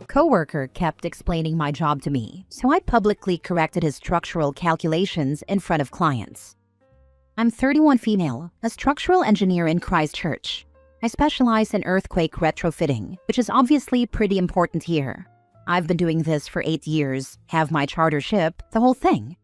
Coworker kept explaining my job to me, so I publicly corrected his structural calculations in front of clients. I'm 31 female, a structural engineer in Christchurch. I specialize in earthquake retrofitting, which is obviously pretty important here. I've been doing this for 8 years, have my chartership, the whole thing.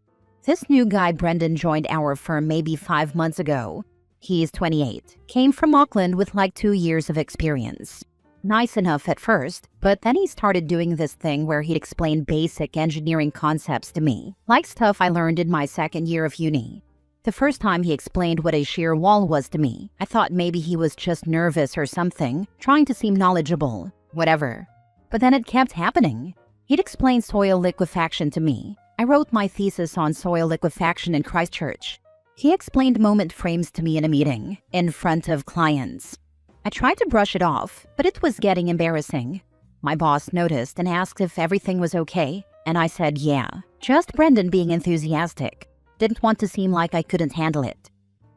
This new guy Brendan joined our firm maybe 5 months ago. He's 28, came from Auckland with like 2 years of experience. Nice enough at first, but then he started doing this thing where he'd explain basic engineering concepts to me, like stuff I learned in my second year of uni. The first time he explained what a shear wall was to me, I thought maybe he was just nervous or something, trying to seem knowledgeable, whatever. But then it kept happening. He'd explain soil liquefaction to me. I wrote my thesis on soil liquefaction in Christchurch. He explained moment frames to me in a meeting, in front of clients. I tried to brush it off, but it was getting embarrassing. My boss noticed and asked if everything was okay, and I said yeah, just Brendan being enthusiastic. Didn't want to seem like I couldn't handle it.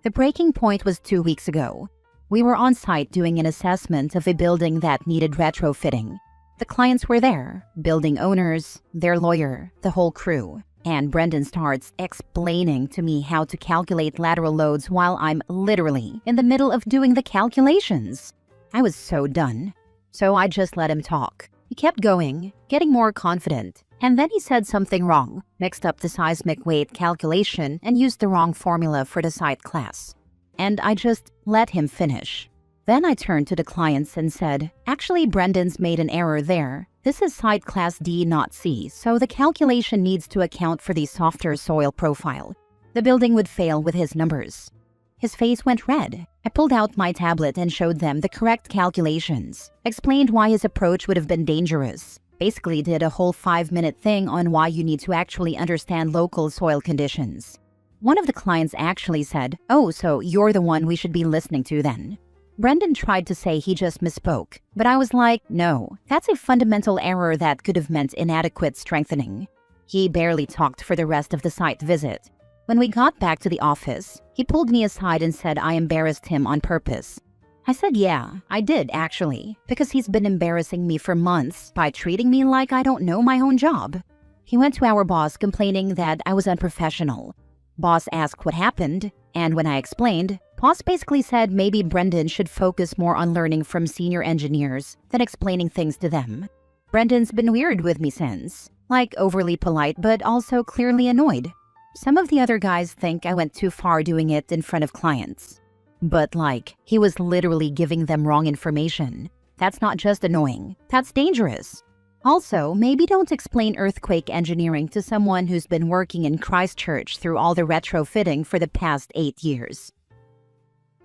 The breaking point was 2 weeks ago. We were on site doing an assessment of a building that needed retrofitting. The clients were there, building owners, their lawyer, the whole crew. And Brendan starts explaining to me how to calculate lateral loads while I'm literally in the middle of doing the calculations. I was so done. So I just let him talk. He kept going, getting more confident. And then he said something wrong, mixed up the seismic weight calculation and used the wrong formula for the site class. And I just let him finish. Then I turned to the clients and said, actually Brendan's made an error there. This is site class D, not C, so the calculation needs to account for the softer soil profile. The building would fail with his numbers. His face went red. I pulled out my tablet and showed them the correct calculations, explained why his approach would have been dangerous. Basically did a whole 5-minute thing on why you need to actually understand local soil conditions. One of the clients actually said, oh, so you're the one we should be listening to then. Brendan tried to say he just misspoke, but I was like, no, that's a fundamental error that could have meant inadequate strengthening. He barely talked for the rest of the site visit. When we got back to the office, he pulled me aside and said I embarrassed him on purpose. I said yeah, I did actually, because he's been embarrassing me for months by treating me like I don't know my own job. He went to our boss complaining that I was unprofessional. Boss asked what happened, and when I explained, boss basically said maybe Brendan should focus more on learning from senior engineers than explaining things to them. Brendan's been weird with me since, like overly polite but also clearly annoyed. Some of the other guys think I went too far doing it in front of clients. But like, he was literally giving them wrong information. That's not just annoying, that's dangerous. Also, maybe don't explain earthquake engineering to someone who's been working in Christchurch through all the retrofitting for the past 8 years.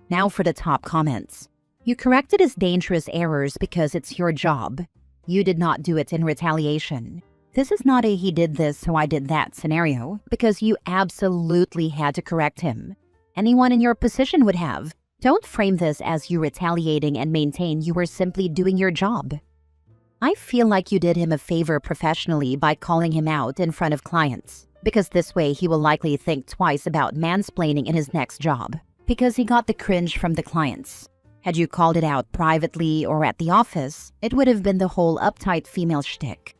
Now for the top comments. You corrected his dangerous errors because it's your job. You did not do it in retaliation. This is not a he did this so I did that scenario, because you absolutely had to correct him. Anyone in your position would have. Don't frame this as you retaliating and maintain you were simply doing your job. I feel like you did him a favor professionally by calling him out in front of clients, because this way he will likely think twice about mansplaining in his next job, because he got the cringe from the clients. Had you called it out privately or at the office, it would have been the whole uptight female shtick.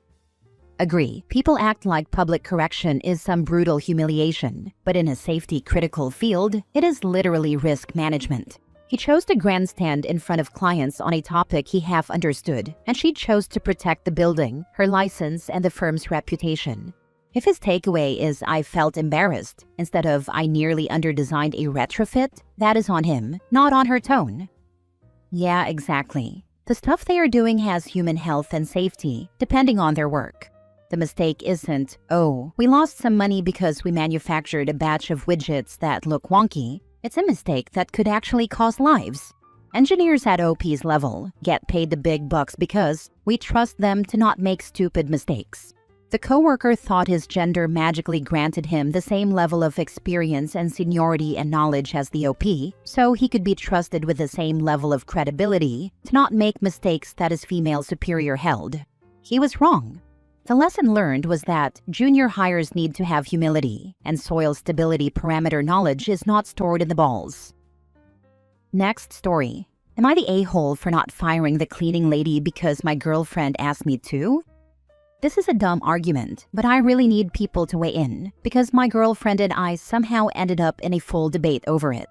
Agree, people act like public correction is some brutal humiliation, but in a safety-critical field, it is literally risk management. He chose to grandstand in front of clients on a topic he half understood, and she chose to protect the building, her license, and the firm's reputation. If his takeaway is I felt embarrassed, instead of I nearly underdesigned a retrofit, that is on him, not on her tone. Yeah, exactly. The stuff they are doing has human health and safety, depending on their work. The mistake isn't, oh, we lost some money because we manufactured a batch of widgets that look wonky. It's a mistake that could actually cost lives. Engineers at OP's level get paid the big bucks because we trust them to not make stupid mistakes. The coworker thought his gender magically granted him the same level of experience and seniority and knowledge as the OP, so he could be trusted with the same level of credibility to not make mistakes that his female superior held. He was wrong. The lesson learned was that junior hires need to have humility, and soil stability parameter knowledge is not stored in the balls. Next story. Am I the a-hole for not firing the cleaning lady because my girlfriend asked me to? This is a dumb argument, but I really need people to weigh in because my girlfriend and I somehow ended up in a full debate over it.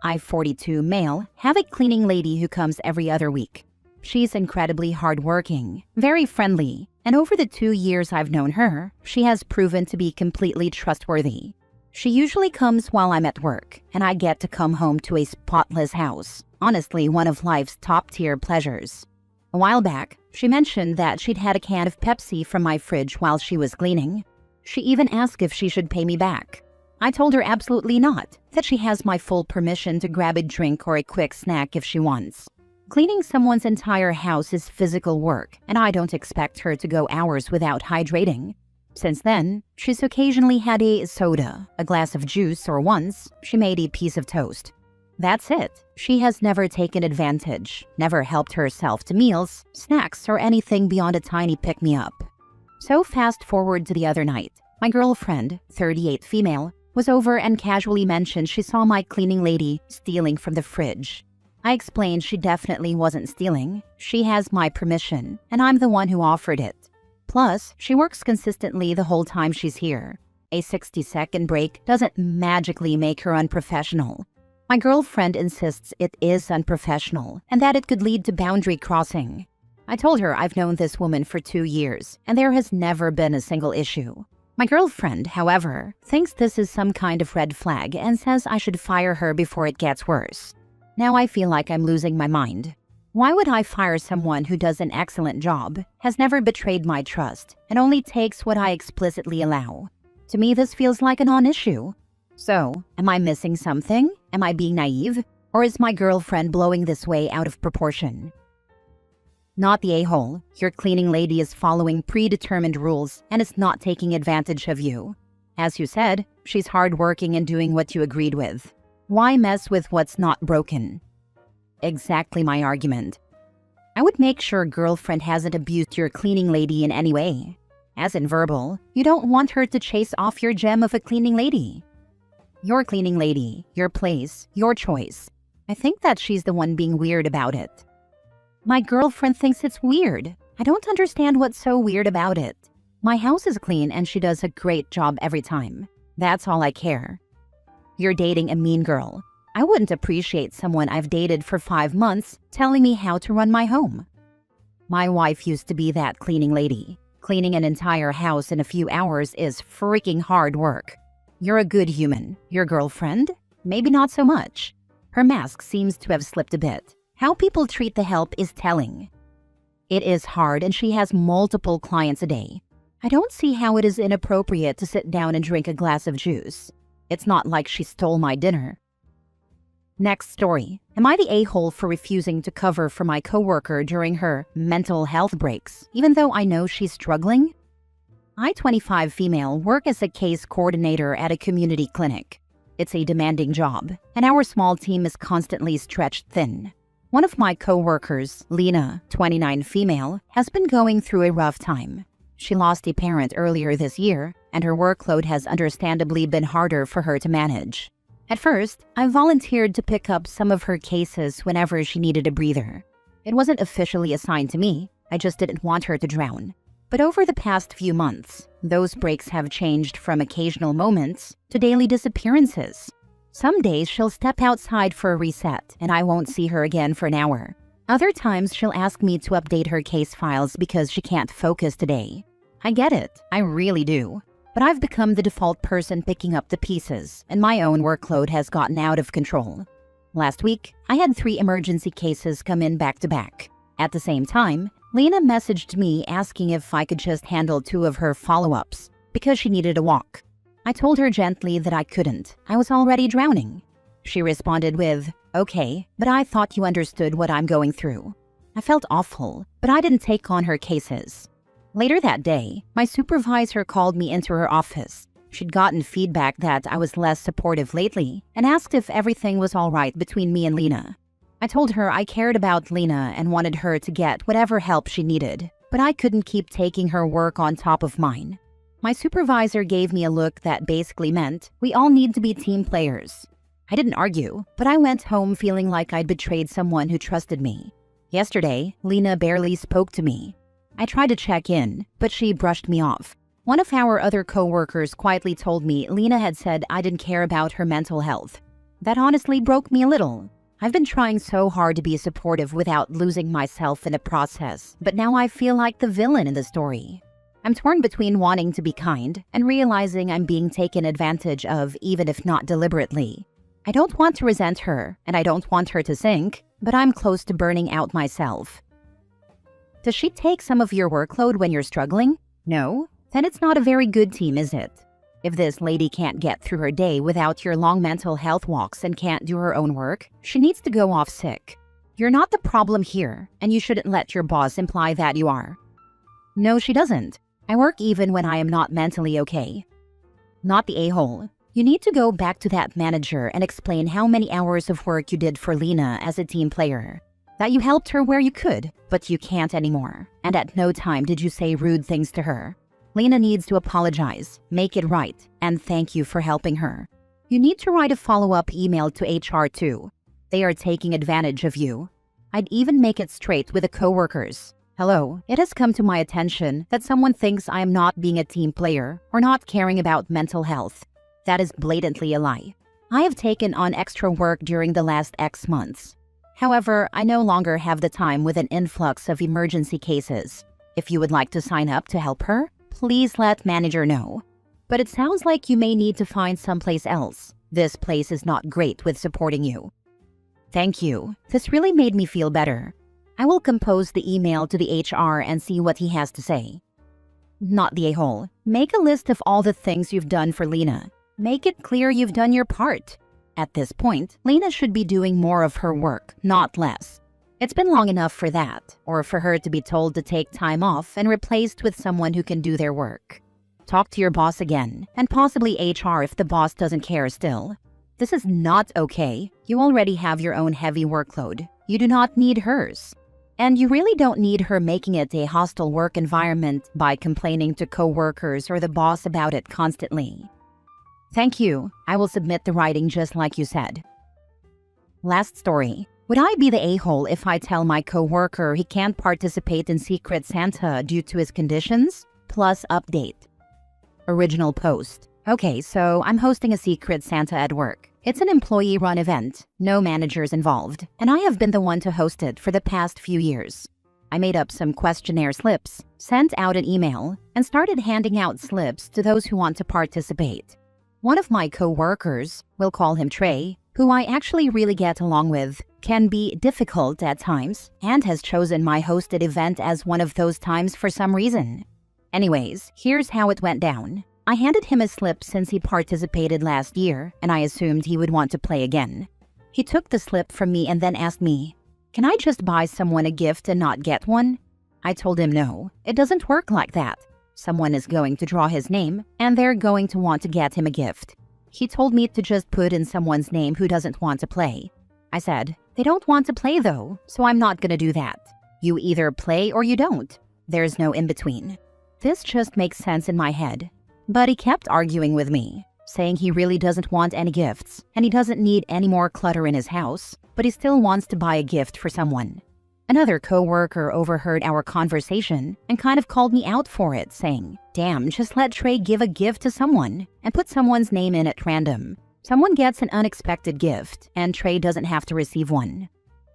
I, 42 male, have a cleaning lady who comes every other week. She's incredibly hardworking, very friendly, and over the 2 years I've known her, she has proven to be completely trustworthy. She usually comes while I'm at work, and I get to come home to a spotless house. Honestly, one of life's top-tier pleasures. A while back, she mentioned that she'd had a can of Pepsi from my fridge while she was cleaning. She even asked if she should pay me back. I told her absolutely not, that she has my full permission to grab a drink or a quick snack if she wants. Cleaning someone's entire house is physical work, and I don't expect her to go hours without hydrating. Since then, she's occasionally had a soda, a glass of juice, or once, she made a piece of toast. That's it. She has never taken advantage, never helped herself to meals, snacks, or anything beyond a tiny pick-me-up. So fast forward to the other night. My girlfriend, 38 female, was over and casually mentioned she saw my cleaning lady stealing from the fridge. I explained she definitely wasn't stealing. She has my permission, and I'm the one who offered it. Plus, she works consistently the whole time she's here. A 60-second break doesn't magically make her unprofessional. My girlfriend insists it is unprofessional and that it could lead to boundary crossing. I told her I've known this woman for 2 years and there has never been a single issue. My girlfriend, however, thinks this is some kind of red flag and says I should fire her before it gets worse. Now I feel like I'm losing my mind. Why would I fire someone who does an excellent job, has never betrayed my trust, and only takes what I explicitly allow? To me, this feels like a non-issue. So, am I missing something? Am I being naive? Or is my girlfriend blowing this way out of proportion? Not the a-hole. Your cleaning lady is following predetermined rules and is not taking advantage of you. As you said, she's hardworking and doing what you agreed with. Why mess with what's not broken? Exactly my argument. I would make sure girlfriend hasn't abused your cleaning lady in any way. As in verbal, you don't want her to chase off your gem of a cleaning lady. Your cleaning lady, your place, your choice. I think that she's the one being weird about it. My girlfriend thinks it's weird. I don't understand what's so weird about it. My house is clean and she does a great job every time. That's all I care. You're dating a mean girl. I wouldn't appreciate someone I've dated for 5 months telling me how to run my home. My wife used to be that cleaning lady. Cleaning an entire house in a few hours is freaking hard work. You're a good human. Your girlfriend? Maybe not so much. Her mask seems to have slipped a bit. How people treat the help is telling. It is hard and she has multiple clients a day. I don't see how it is inappropriate to sit down and drink a glass of juice. It's not like she stole my dinner. Next story. Am I the a-hole for refusing to cover for my coworker during her mental health breaks, even though I know she's struggling? I, 25 female, work as a case coordinator at a community clinic. It's a demanding job, and our small team is constantly stretched thin. One of my coworkers, Lena, 29 female, has been going through a rough time. She lost a parent earlier this year, and her workload has understandably been harder for her to manage. At first, I volunteered to pick up some of her cases whenever she needed a breather. It wasn't officially assigned to me, I just didn't want her to drown. But over the past few months, those breaks have changed from occasional moments to daily disappearances. Some days she'll step outside for a reset and I won't see her again for an hour. Other times she'll ask me to update her case files because she can't focus today. I get it, I really do. But I've become the default person picking up the pieces, and my own workload has gotten out of control. Last week, I had 3 emergency cases come in back to back. At the same time, Lena messaged me asking if I could just handle 2 of her follow-ups, because she needed a walk. I told her gently that I couldn't. I was already drowning. She responded with, "Okay, but I thought you understood what I'm going through." I felt awful, but I didn't take on her cases. Later that day, my supervisor called me into her office. She'd gotten feedback that I was less supportive lately and asked if everything was all right between me and Lena. I told her I cared about Lena and wanted her to get whatever help she needed, but I couldn't keep taking her work on top of mine. My supervisor gave me a look that basically meant we all need to be team players. I didn't argue, but I went home feeling like I'd betrayed someone who trusted me. Yesterday, Lena barely spoke to me. I tried to check in, but she brushed me off. One of our other coworkers quietly told me Lena had said I didn't care about her mental health. That honestly broke me a little. I've been trying so hard to be supportive without losing myself in the process, but now I feel like the villain in the story. I'm torn between wanting to be kind and realizing I'm being taken advantage of, even if not deliberately. I don't want to resent her, and I don't want her to sink, but I'm close to burning out myself. Does she take some of your workload when you're struggling? No? Then it's not a very good team, is it? If this lady can't get through her day without your long mental health walks and can't do her own work, she needs to go off sick. You're not the problem here, and you shouldn't let your boss imply that you are. No, she doesn't. I work even when I am not mentally okay. Not the a-hole. You need to go back to that manager and explain how many hours of work you did for Lena as a team player. That you helped her where you could, but you can't anymore. And at no time did you say rude things to her. Lena needs to apologize, make it right, and thank you for helping her. You need to write a follow-up email to HR too. They are taking advantage of you. I'd even make it straight with the coworkers. Hello, it has come to my attention that someone thinks I am not being a team player or not caring about mental health. That is blatantly a lie. I have taken on extra work during the last X months. However, I no longer have the time with an influx of emergency cases. If you would like to sign up to help her, please let manager know. But it sounds like you may need to find someplace else. This place is not great with supporting you. Thank you. This really made me feel better. I will compose the email to the HR and see what he has to say. Not the a-hole. Make a list of all the things you've done for Lena. Make it clear you've done your part. At this point, Lena should be doing more of her work, not less. It's been long enough for that, or for her to be told to take time off and replaced with someone who can do their work. Talk to your boss again, and possibly HR if the boss doesn't care still. This is not okay. You already have your own heavy workload. You do not need hers. And you really don't need her making it a hostile work environment by complaining to coworkers or the boss about it constantly. Thank you. I will submit the writing just like you said. Last story. Would I be the a-hole if I tell my coworker he can't participate in Secret Santa due to his conditions? Plus update. Original post. Okay, so I'm hosting a Secret Santa at work. It's an employee-run event, no managers involved, and I have been the one to host it for the past few years. I made up some questionnaire slips, sent out an email, and started handing out slips to those who want to participate. One of my co-workers, we'll call him Trey, who I actually really get along with, can be difficult at times and has chosen my hosted event as one of those times for some reason. Anyways, here's how it went down. I handed him a slip since he participated last year, and I assumed he would want to play again. He took the slip from me and then asked me, "Can I just buy someone a gift and not get one?" I told him no, it doesn't work like that. Someone is going to draw his name, and they're going to want to get him a gift. He told me to just put in someone's name who doesn't want to play. I said, "They don't want to play though, so I'm not gonna do that. You either play or you don't. There's no in-between." This just makes sense in my head. But he kept arguing with me, saying he really doesn't want any gifts, and he doesn't need any more clutter in his house, but he still wants to buy a gift for someone. Another coworker overheard our conversation and kind of called me out for it, saying, "Damn, just let Trey give a gift to someone and put someone's name in at random. Someone gets an unexpected gift, and Trey doesn't have to receive one."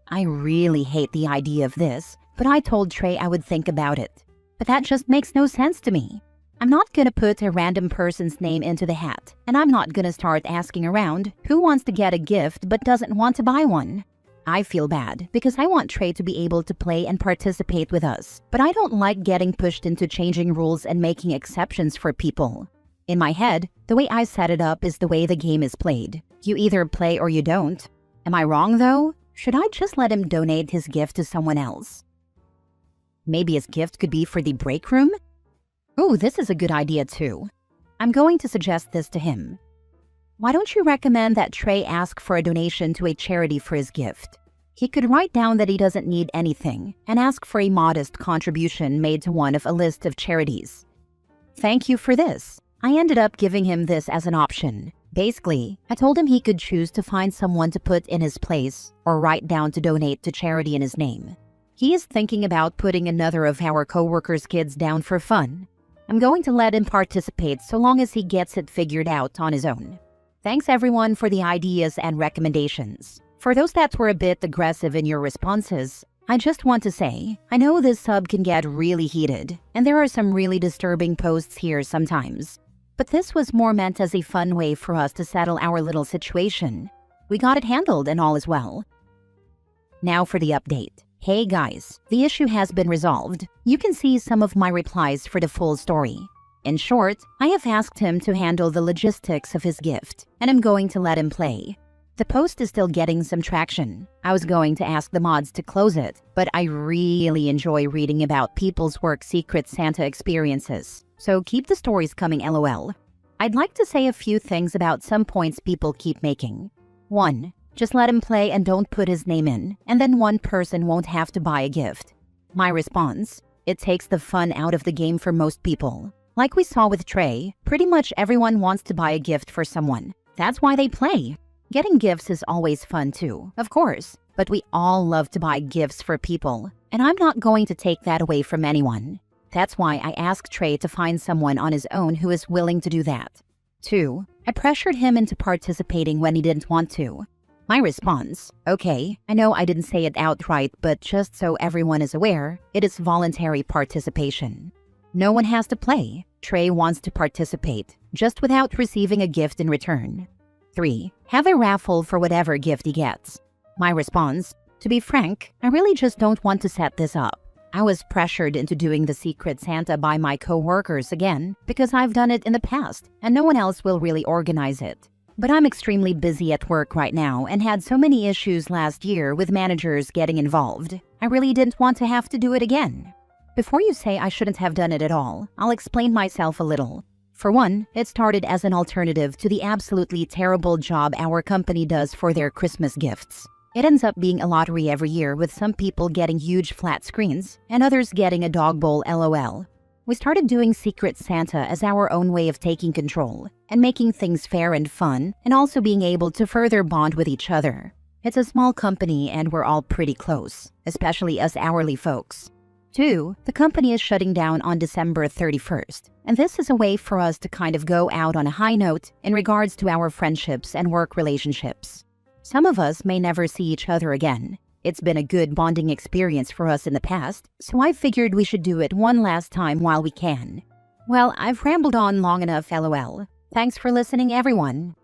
I really hate the idea of this, but I told Trey I would think about it. But that just makes no sense to me. I'm not gonna put a random person's name into the hat, and I'm not gonna start asking around who wants to get a gift but doesn't want to buy one. I feel bad because I want Trey to be able to play and participate with us, but I don't like getting pushed into changing rules and making exceptions for people. In my head, the way I set it up is the way the game is played. You either play or you don't. Am I wrong though? Should I just let him donate his gift to someone else? Maybe his gift could be for the break room? Ooh, this is a good idea too. I'm going to suggest this to him. Why don't you recommend that Trey ask for a donation to a charity for his gift? He could write down that he doesn't need anything and ask for a modest contribution made to one of a list of charities. Thank you for this. I ended up giving him this as an option. Basically, I told him he could choose to find someone to put in his place or write down to donate to charity in his name. He is thinking about putting another of our coworkers' kids down for fun. I'm going to let him participate so long as he gets it figured out on his own. Thanks everyone for the ideas and recommendations. For those that were a bit aggressive in your responses, I just want to say, I know this sub can get really heated, and there are some really disturbing posts here sometimes. But this was more meant as a fun way for us to settle our little situation. We got it handled and all is well. Now for the update. Hey guys, the issue has been resolved. You can see some of my replies for the full story. In short, I have asked him to handle the logistics of his gift, and I'm going to let him play. The post is still getting some traction. I was going to ask the mods to close it, but I really enjoy reading about people's work Secret Santa experiences. So keep the stories coming, lol. I'd like to say a few things about some points people keep making. 1. Just let him play and don't put his name in, and then one person won't have to buy a gift. My response: it takes the fun out of the game for most people. Like we saw with Trey, pretty much everyone wants to buy a gift for someone. That's why they play. Getting gifts is always fun too, of course, but we all love to buy gifts for people, and I'm not going to take that away from anyone. That's why I asked Trey to find someone on his own who is willing to do that. 2. I pressured him into participating when he didn't want to. My response: okay, I know I didn't say it outright, but just so everyone is aware, it is voluntary participation. No one has to play. Trey wants to participate, just without receiving a gift in return. 3. Have a raffle for whatever gift he gets. My response: to be frank, I really just don't want to set this up. I was pressured into doing the Secret Santa by my coworkers again because I've done it in the past and no one else will really organize it. But I'm extremely busy at work right now and had so many issues last year with managers getting involved. I really didn't want to have to do it again. Before you say I shouldn't have done it at all, I'll explain myself a little. For one, it started as an alternative to the absolutely terrible job our company does for their Christmas gifts. It ends up being a lottery every year with some people getting huge flat screens and others getting a dog bowl, lol. We started doing Secret Santa as our own way of taking control and making things fair and fun, and also being able to further bond with each other. It's a small company and we're all pretty close, especially us hourly folks. 2. The company is shutting down on December 31st, and this is a way for us to kind of go out on a high note in regards to our friendships and work relationships. Some of us may never see each other again. It's been a good bonding experience for us in the past, so I figured we should do it one last time while we can. Well, I've rambled on long enough, lol. Thanks for listening, everyone.